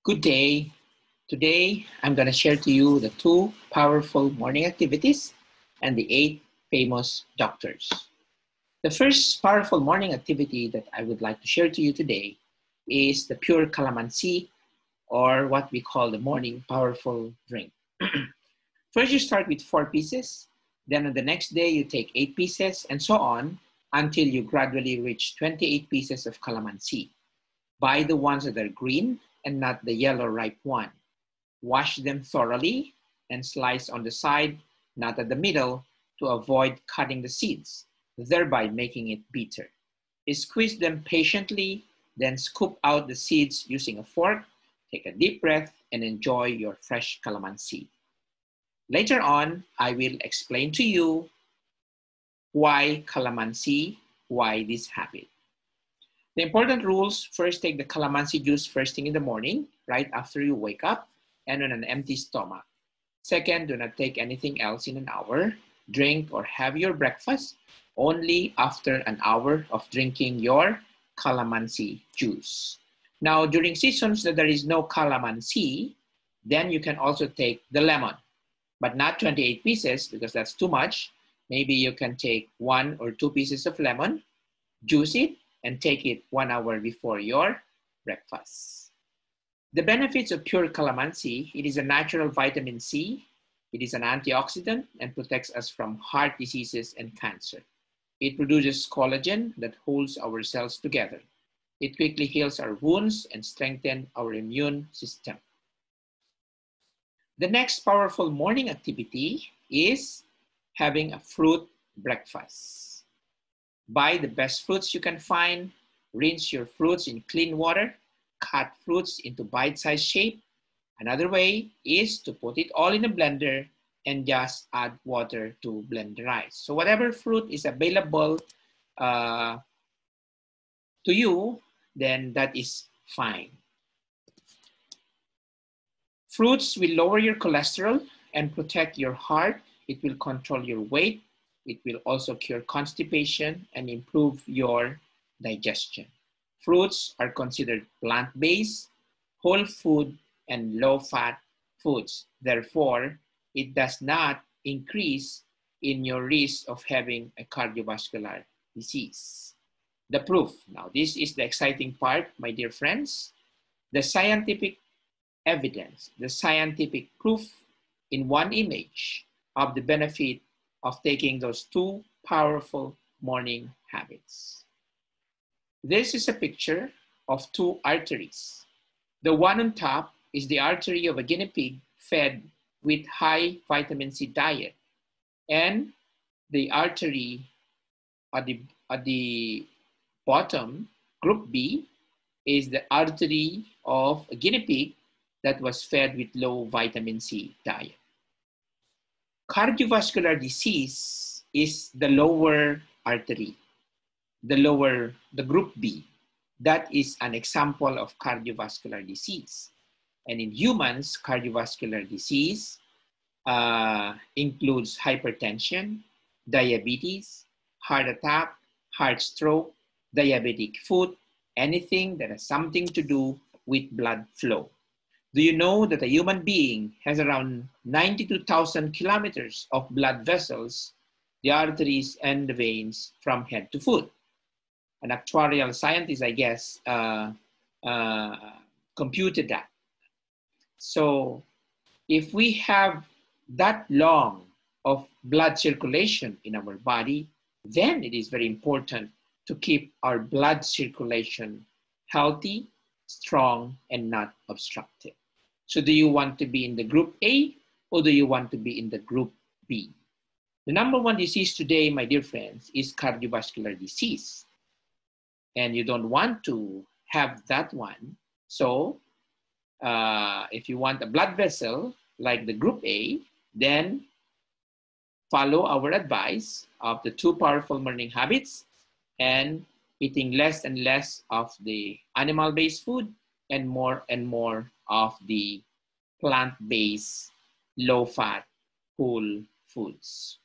Good day. Today, I'm going to share to you the two powerful morning activities and the 8 famous doctors. The first powerful morning activity that I would like to share to you today is the pure calamansi, or what we call the morning powerful drink. First, you start with 4 pieces. Then on the next day, you take 8 pieces and so on until you gradually reach 28 pieces of calamansi. Buy the ones that are green and not the yellow ripe one. Wash them thoroughly and slice on the side, not at the middle, to avoid cutting the seeds, thereby making it bitter. Squeeze them patiently, then scoop out the seeds using a fork, take a deep breath, and enjoy your fresh calamansi. Later on, I will explain to you why calamansi, why this habit. The important rules: first, take the calamansi juice first thing in the morning, right after you wake up, and on an empty stomach. Second, do not take anything else in an hour. Drink or have your breakfast only after an hour of drinking your calamansi juice. Now, during seasons that there is no calamansi, then you can also take the lemon, but not 28 pieces because that's too much. Maybe you can take 1 or 2 pieces of lemon, juice it, and take it 1 hour before your breakfast. The benefits of pure calamansi: it is a natural vitamin C, it is an antioxidant and protects us from heart diseases and cancer. It produces collagen that holds our cells together. It quickly heals our wounds and strengthens our immune system. The next powerful morning activity is having a fruit breakfast. Buy the best fruits you can find, rinse your fruits in clean water, cut fruits into bite-sized shape. Another way is to put it all in a blender and just add water to blend the rice. So whatever fruit is available to you, then that is fine. Fruits will lower your cholesterol and protect your heart. It will control your weight. It will also cure constipation and improve your digestion. Fruits are considered plant-based, whole food, and low-fat foods. Therefore, it does not increase in your risk of having a cardiovascular disease. The proof. Now, this is the exciting part, my dear friends. The scientific evidence, the scientific proof in one image of the benefit of taking those two powerful morning habits. This is a picture of two arteries. The one on top is the artery of a guinea pig fed with high vitamin C diet, and the artery at the bottom, group B, is the artery of a guinea pig that was fed with low vitamin C diet. Cardiovascular disease is the lower artery, the group B. That is an example of cardiovascular disease. And in humans, cardiovascular disease includes hypertension, diabetes, heart attack, heart stroke, diabetic foot, anything that has something to do with blood flow. Do you know that a human being has around 92,000 kilometers of blood vessels, the arteries and the veins from head to foot? An actuarial scientist, I guess, computed that. So if we have that long of blood circulation in our body, then it is very important to keep our blood circulation healthy, strong, and not obstructed. So do you want to be in the group A or do you want to be in the group B? The number one disease today, my dear friends, is cardiovascular disease. And you don't want to have that one. So if you want a blood vessel like the group A, then follow our advice of the two powerful morning habits and eating less and less of the animal-based food and more of the plant-based, low-fat, whole foods.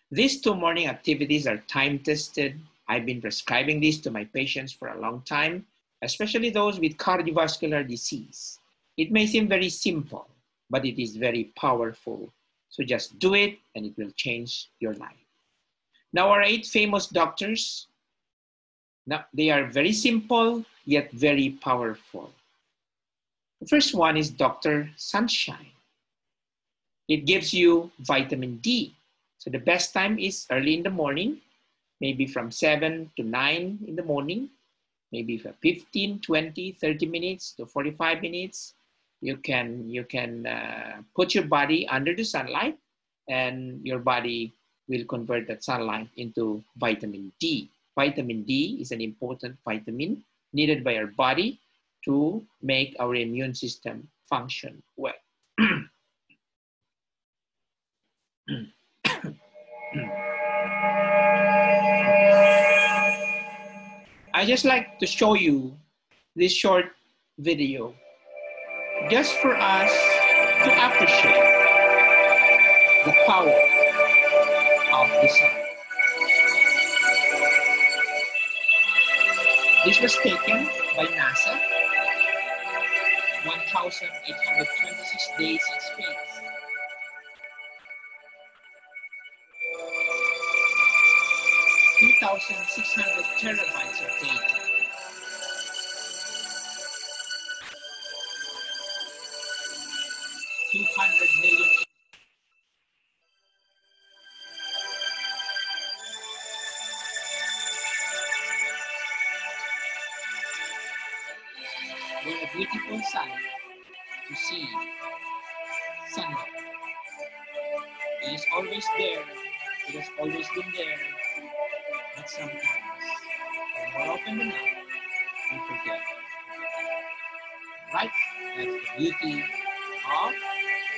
These two morning activities are time-tested. I've been prescribing these to my patients for a long time. especially those with cardiovascular disease. It may seem very simple, but it is very powerful. So just do it and it will change your life. Now our 8 famous doctors, now they are very simple yet very powerful. The first one is Dr. Sunshine. It gives you vitamin D. So the best time is early in the morning, maybe from 7 to 9 in the morning, maybe for 15, 20, 30 minutes to 45 minutes. You can put your body under the sunlight and your body will convert that sunlight into vitamin D. Vitamin D is an important vitamin needed by our body to make our immune system function well. I just like to show you this short video just for us to appreciate the power of the sun. This was taken by NASA, 1,826 days in space. 2,600 terabytes of data. $200 million. What a beautiful sight to see sunlight. It is always there. It has always been there. But sometimes, or more often than not, we forget. Right? That's the beauty of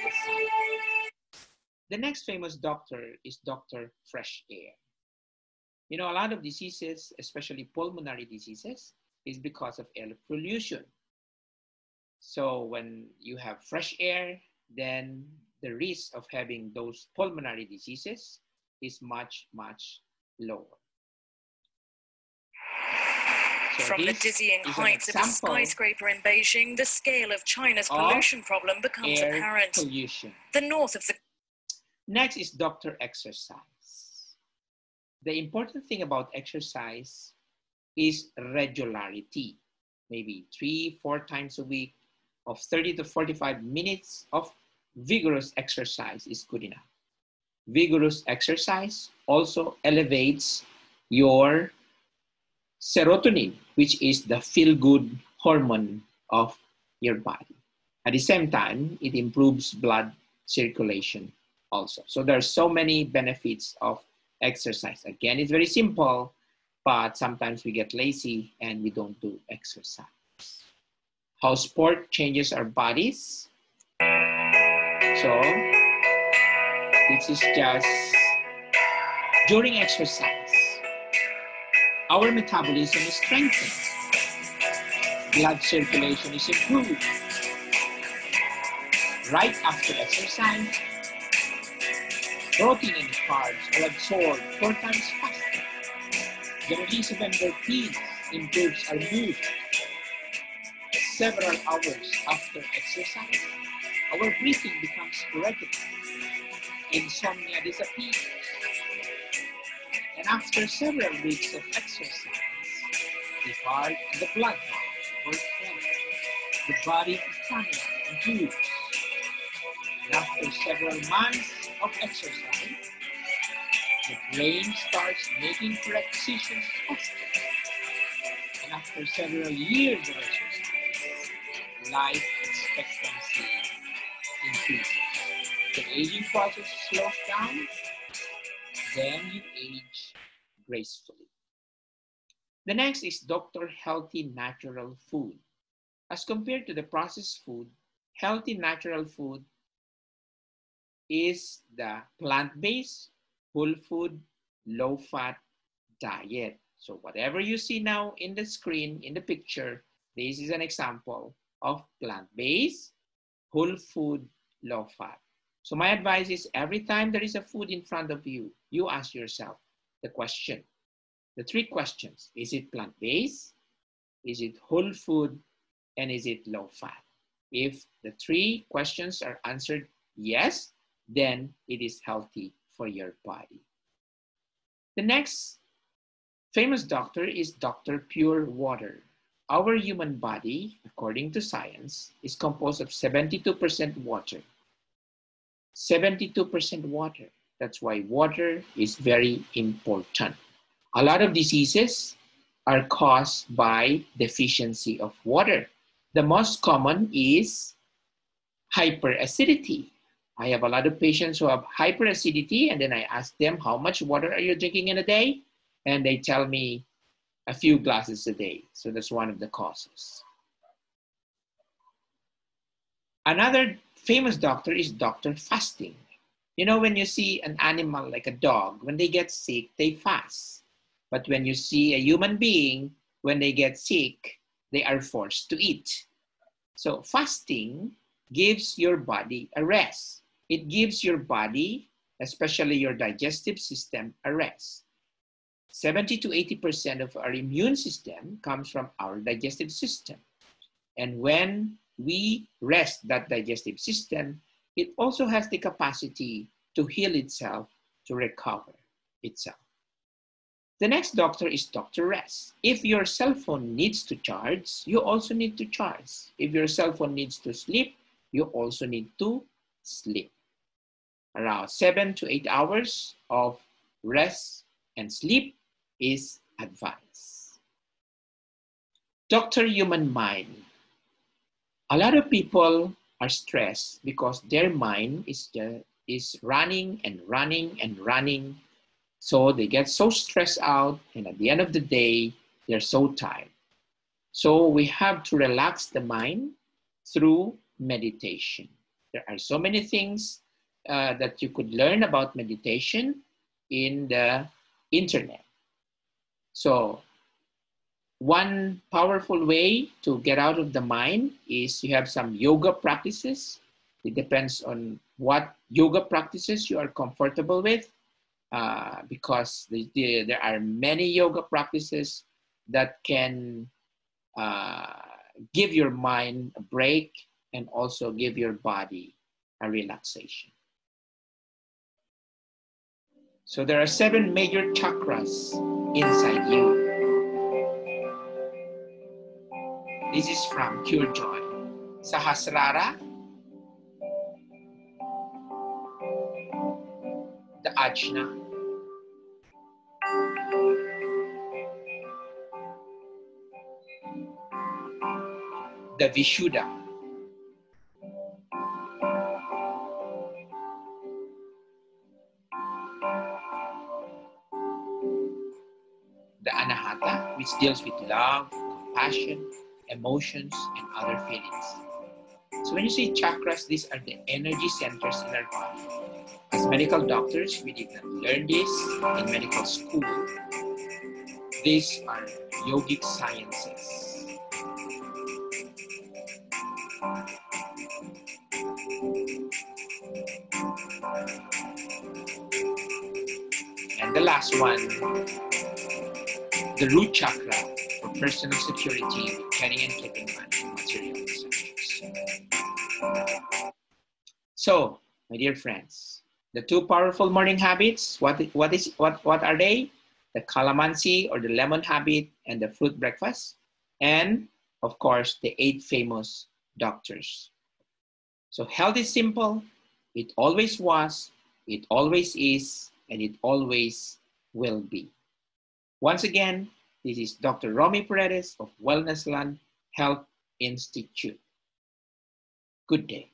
the sun. The next famous doctor is Dr. Fresh Air. You know, a lot of diseases, especially pulmonary diseases, is because of air pollution. So when you have fresh air, then the risk of having those pulmonary diseases is much, much lower. So from the dizzying heights of a skyscraper in Beijing, the scale of China's pollution problem becomes apparent. Pollution. The north of the... Next is Dr. Exercise. The important thing about exercise is regularity. Maybe 3-4 times a week of 30 to 45 minutes of vigorous exercise is good enough. Vigorous exercise also elevates your serotonin, which is the feel-good hormone of your body. At the same time, it improves blood circulation also. So there are so many benefits of exercise. Again, it's very simple, but sometimes we get lazy and we don't do exercise. How sport changes our bodies. So this is just during exercise. Our metabolism is strengthened. Blood circulation is improved. Right after exercise, protein and carbs are absorbed 4 times faster. The release of endorphins improves our mood. Several hours after exercise, our breathing becomes regular. Insomnia disappears. And after several weeks of exercise, the heart and the blood work well. The body stamina improves. And after several months of exercise, the brain starts making correct decisions faster. And after several years of exercise, life expectancy increases. The aging process slows down, then you age gracefully. The next is Dr. Healthy Natural Food. As compared to the processed food, healthy natural food is the plant-based, whole food, low-fat diet. So whatever you see now in the screen, in the picture, this is an example of plant-based, whole food, low-fat. So my advice is every time there is a food in front of you, you ask yourself the question, the 3 questions. Is it plant-based? Is it whole food? And is it low fat? If the three questions are answered yes, then it is healthy for your body. The next famous doctor is Dr. Pure Water. Our human body, according to science, is composed of 72% water. 72% water. That's why water is very important. A lot of diseases are caused by deficiency of water. The most common is hyperacidity. I have a lot of patients who have hyperacidity, and then I ask them, how much water are you drinking in a day? And they tell me a few glasses a day. So that's one of the causes. Another famous doctor is Dr. Fasting. You know, when you see an animal like a dog, when they get sick, they fast. But when you see a human being, when they get sick, they are forced to eat. So fasting gives your body a rest. It gives your body, especially your digestive system, a rest. 70 to 80% of our immune system comes from our digestive system. And when we rest that digestive system, it also has the capacity to heal itself, to recover itself. The next doctor is Dr. Rest. If your cell phone needs to charge, you also need to charge. If your cell phone needs to sleep, you also need to sleep. Around 7 to 8 hours of rest and sleep is advised. Dr. Human Mind. A lot of people are stressed because their mind is running and running and running. So they get so stressed out, and at the end of the day, they're so tired. So we have to relax the mind through meditation. There are so many things that you could learn about meditation in the internet. So one powerful way to get out of the mind is you have some yoga practices. It depends on what yoga practices you are comfortable with. Because there are many yoga practices that can give your mind a break and also give your body a relaxation. So there are 7 major chakras inside you. This is from Pure Joy. Sahasrara, the Ajna, the Vishuddha, the Anahata, which deals with love, compassion, emotions, and other feelings. So when you say chakras, these are the energy centers in our body. As medical doctors, we did not learn this in medical school. These are yogic sciences. And the last one, the root chakra for personal security, carrying and keeping material possessions. So, my dear friends, the 2 powerful morning habits, what are they? The calamansi or the lemon habit and the fruit breakfast. And of course, the 8 famous doctors. So health is simple. It always was, it always is, and it always will be. Once again, this is Dr. Romy Paredes of Wellnessland Health Institute. Good day.